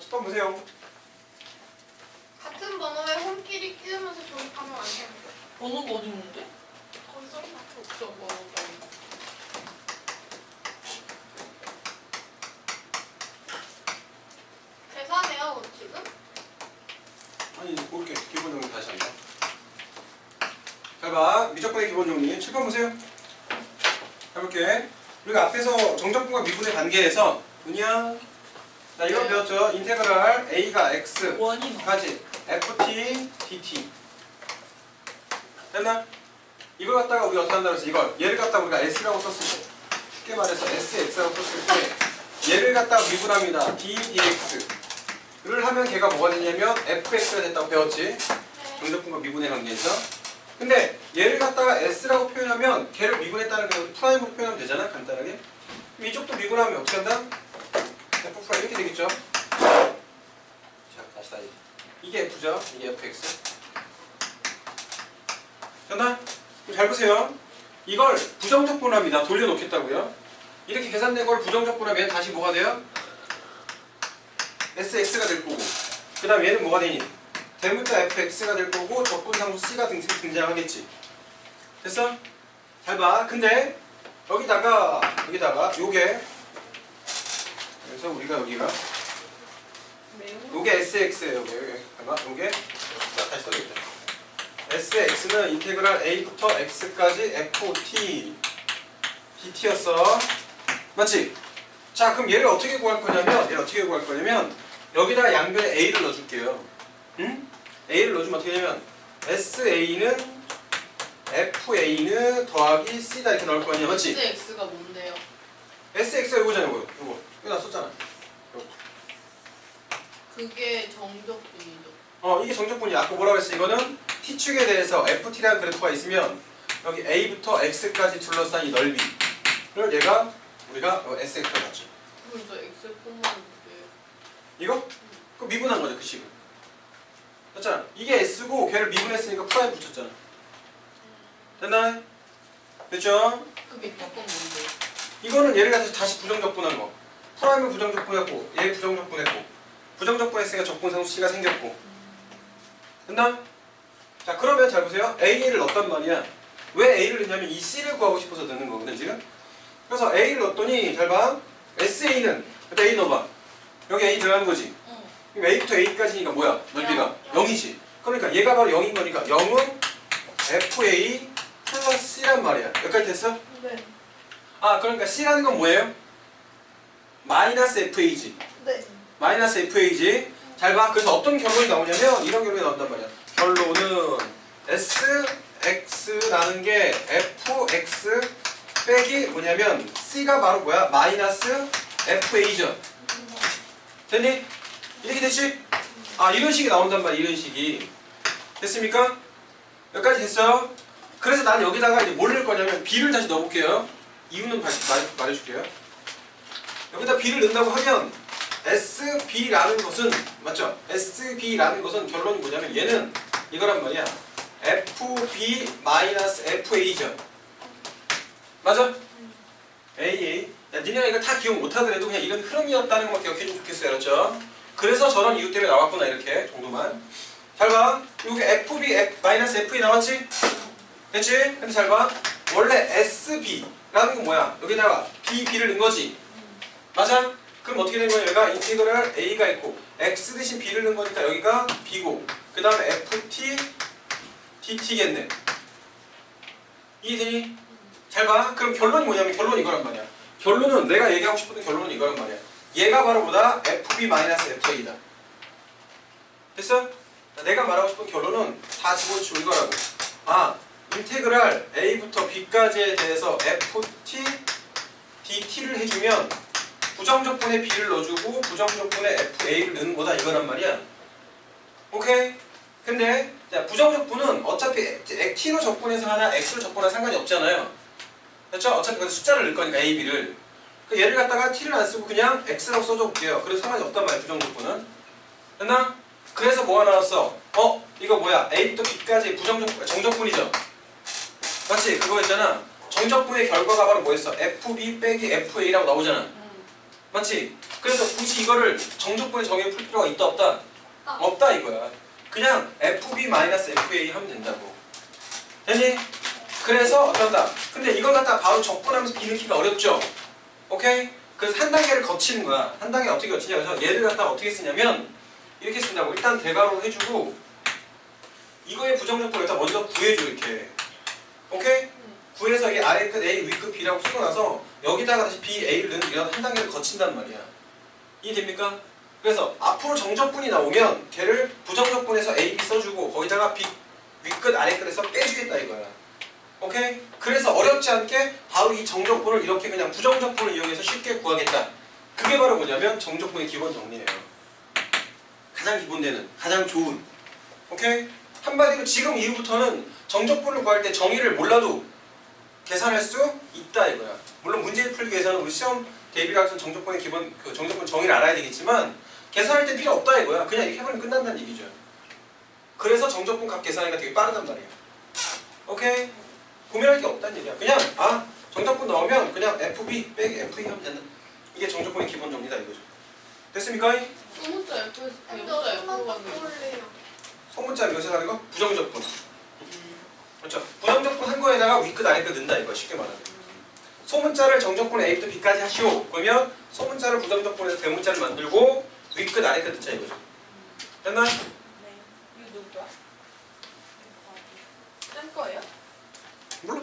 또 보세요. 같은 번호에 홈끼리 끼우면서 조립하면 안 되는데. 번호가 어디 있는데? 거기 써있나? 없어 번호가. 계산해요 지금? 아니 볼게. 기본 정리 다시 한다. 잘 봐. 미적분의 기본 정리. 7번 보세요. 해볼게. 우리가 앞에서 정적분과 미분의 관계에서 뭐냐? 자 이거 배웠죠? 인테그랄 a가 x까지 ft dt 됐나? 이걸 갖다가 우리가 어떻게 한다고 했어? 이걸 얘를 갖다가 우리가 s라고 썼을 때 쉽게 말해서 sx라고 썼을 때 얘를 갖다가 미분합니다. d dx를 하면 걔가 뭐가 되냐면 fx가 됐다고 배웠지? 정적분과 미분의 관계에서. 근데 얘를 갖다가 s라고 표현하면 걔를 미분했다는 게 프라임으로 표현하면 되잖아 간단하게. 그럼 이쪽도 미분하면 어떻게 한다? f 프라임 이렇게 되겠죠? 자 다시 이게 f죠? 이게 fx 됐나? 잘 보세요. 이걸 부정적분합니다. 돌려놓겠다고요. 이렇게 계산된 걸 부정적분하면 다시 뭐가 돼요? sx가 될 거고 그 다음 얘는 뭐가 되니? 대문자 fx가 될 거고 적분상수 c가 등장하겠지. 됐어? 잘 봐. 근데 여기다가 요게 그래서 우리가 여기가 요게 sx예요. 요게 봐봐. 요게 다시 써야겠다. sx는 인테그랄 a부터 x까지 ft dt였어. 맞지? 자 그럼 얘를 어떻게 구할 거냐면 여기다가 양변에 a를 넣어줄게요. 응? a를 넣어주면 어떻게 되냐면 sa는 fa는 더하기 c다 이렇게 넣을 거 아니야. 맞지? SX가 뭔데요? sx가 이거잖아. 이거 놨었잖아. 그게 정적분이죠. 이게 정적분이야. 아까 뭐라고 했어? 이거는 t축에 대해서 ft라는 그래프가 있으면 여기 a부터 x까지 둘러싼 이 넓이를 우리가 sx로 봤죠. 그럼 저 X 콤마인데 이거? 그 미분한 거죠. 그 식을. 맞잖아. 이게 s고 걔를 미분했으니까 프라임 붙였잖아. 됐나? 됐죠? 그 밑에 건 뭔데? 이거는 얘를 가서 다시 부정적분한 거. 프라임을 부정적분했고 얘 부정적분했고 부정적분했으니까 적분상수 c가 생겼고. 됐나? 자 그러면 잘 보세요. a를 넣었단 말이야. 왜 a를 넣냐면 이 c를 구하고 싶어서 넣는 거거든 지금. 그래서 a를 넣었더니 잘 봐. sa는 a 넣어봐. 여기 a 들어가는 거지. 그럼 a부터 a까지니까 뭐야? 넓이가 0이지. 그러니까 얘가 바로 0인 거니까 0은 fa 플러스 c란 말이야. 여기까지 됐어? 네. 아 그러니까 c라는 건 뭐예요? 마이너스 fa지. 네. 마이너스 fa지. 잘 봐. 그래서 어떤 결론이 나오냐면 이런 결론이 나온단 말이야. 결론은 sx라는 게 fx 빼기 뭐냐면 c가 바로 뭐야? 마이너스 fa죠. 됐니? 이렇게 됐지? 아 이런 식이 나온단 말이야. 이런 식이. 됐습니까? 여기까지 됐어요? 그래서 난 여기다가 이제 뭘 넣을 거냐면 b를 다시 넣어볼게요. 이유는 말해줄게요. 여기다 b를 넣는다고 하면 SB라는 것은 맞죠? SB라는 것은 결론이 뭐냐면 얘는 이거란 말이야. FB-FA죠. 맞아? AA. 야, 니네가 이거 다 기억 못하더라도 그냥 이런 흐름이었다는 것만 기억해주면 좋겠어요. 알았죠? 그래서 저런 이유 때문에 나왔구나. 이렇게 정도만. 잘 봐. 여기 FB-FA 나왔지? 됐지? 근데 잘 봐. 원래 SB라는 건 뭐야? 여기다가 BB를 넣은 거지. 맞아? 그럼 어떻게 되는 거야? 여기가 인티그랄 A가 있고 X 대신 B를 넣은 거니까 여기가 B고 그 다음에 FT DT겠네. 이해되니? 잘 봐. 그럼 결론이 뭐냐면 결론이 이거란 말이야. 결론은 내가 얘기하고 싶었던 결론은 이거란 말이야. 얘가 바로 뭐다? FB-FA다. 됐어? 내가 말하고 싶은 결론은 다 집어치고 이거라고. 아, 인테그랄 A부터 B까지에 대해서 FT DT를 해주면 부정적분에 B를 넣어주고 부정적분에 FA를 넣는 거다 이거란 말이야. 오케이? 근데 자, 부정적분은 어차피 T로 적분해서 하나 X로 적분해서 상관이 없잖아요. 그렇죠? 어차피 거기서 숫자를 넣을 거니까 A, B를. 그 얘를 갖다가 T를 안 쓰고 그냥 X라고 써줘 볼게요. 그래서 상관이 없단 말이야. 부정적분은. 됐나? 그래서 뭐가 나왔어? 이거 뭐야? A부터 B까지 정적분이죠? 맞지? 그거 있잖아. 정적분의 결과가 바로 뭐였어? FB 빼기 FA라고 나오잖아. 맞지? 그래서 굳이 이거를 정적분의 정의를 풀 필요가 있다 없다? 아. 없다 이거야. 그냥 FB-FA 하면 된다고. 됐니? 그래서 어떤다? 근데 이걸 갖다가 바로 적분하면서 B 넣기가 어렵죠? 오케이? 그래서 한 단계를 거치는 거야. 한 단계 어떻게 거치냐? 그래서 얘를 갖다가 어떻게 쓰냐면 이렇게 쓴다고. 일단 대괄호로 해주고 이거의 부정적분을 일단 먼저 구해줘 이렇게. 오케이? 구해서 이 아래 끝 A, 위 끝 B라고 쓰고 나서 여기다가 다시 B, A를 넣는 이런 한 단계를 거친단 말이야. 이해됩니까? 그래서 앞으로 정적분이 나오면 걔를 부정적분에서 A, B 써주고 거기다가 B, 위 끝, 아래 끝에서 빼주겠다 이거야. 오케이? 그래서 어렵지 않게 바로 이 정적분을 이렇게 그냥 부정적분을 이용해서 쉽게 구하겠다. 그게 바로 뭐냐면 정적분의 기본 정리예요. 가장 기본되는, 가장 좋은. 오케이? 한마디로 지금 이후부터는 정적분을 구할 때 정의를 몰라도 계산할 수 있다 이거야. 물론 문제를 풀기 위해서는 우리 시험 대비라서 정적분의 기본, 그 정적분 정의를 알아야 되겠지만 계산할 때 필요 없다 이거야. 그냥 이렇게 해버리면 끝난다는 얘기죠. 그래서 정적분 값 계산하기가 되게 빠르단 말이야. 오케이? 고민할 게 없다는 얘기야. 그냥 정적분 나오면 그냥 FB 빼기 FE 하면 된다. 이게 정적분의 기본 정리다 이거죠. 됐습니까? 소문자 F에서 근데 대문자 F로 엄마가 가는 거. 떠올래요. 소문자 요새하는 거 부정적분. 그렇죠. 부정적분 한 거에다가 위끝 아래끝 넣는다 이거 쉽게 말하면. 소문자를 정적분 A부터 B까지 하시오. 그러면 소문자를 부정적분에서 대문자를 만들고 위끝 아래끝 넣자 이거죠. 됐나? 네. 이거 누구야? 쌤 거예요? 몰라.